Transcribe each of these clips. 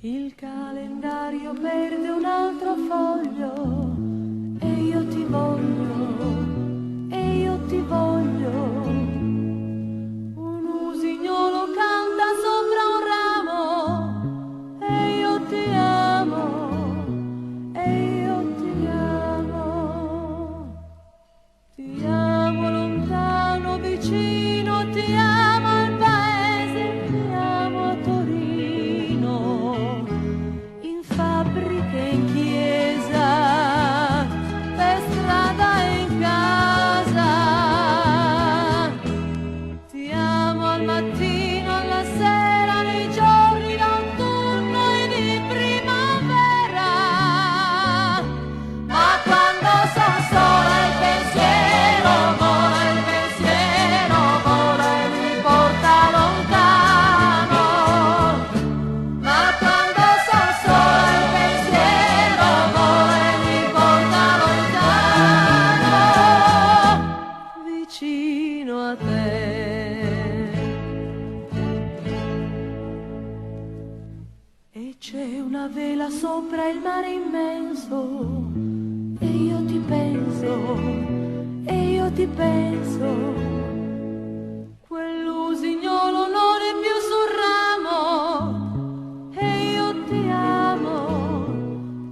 Il calendario perde un altro foglio e io ti voglio, e io ti voglio. Un usignolo canta sopra un ramo e io ti amo, e io ti amo. Ti amo lontano, vicino, ti amo al paese, ti amo a Torino, in fabbrica e in chiesa, per strada e in casa. Ti amo al mattino, alla sera, nei giorni d'autunno e di primavera. Ma quando son sola il pensiero vola e mi porta lontano. Ma quando son sola il pensiero vola e mi porta lontano, vicino a te. E c'è una vela sopra il mare immenso e io ti penso, e io ti penso. Quell'usignolo non è più sul ramo e io ti amo,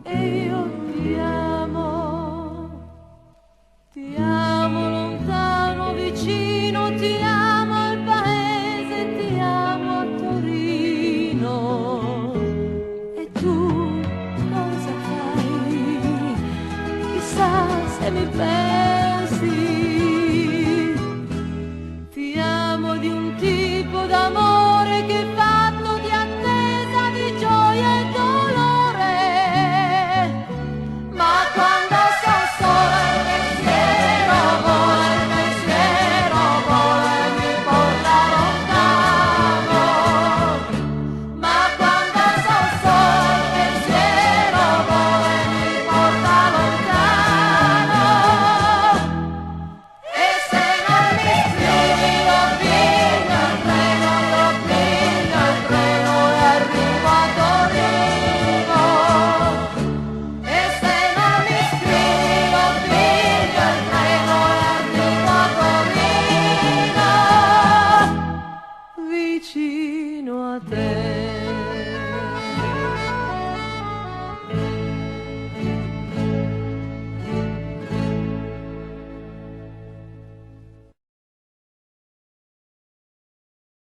e io ti amo. Ti amo lontano, vicino, ti amo al paese, ti amo a Torino. E tu cosa fai? Chissà se mi pensi. Ti amo di un tipo d'amore che è fatto di attesa, di gioia e dolore. Ma quando son sola il pensiero vola e mi porta lontano. Ma quando son sola il pensiero vola e mi porta lontano. E se non mi scrivi io piglio il treno e arrivo a Torino. E se non mi scrivi io piglio il treno e arrivo a Torino, vicino a te.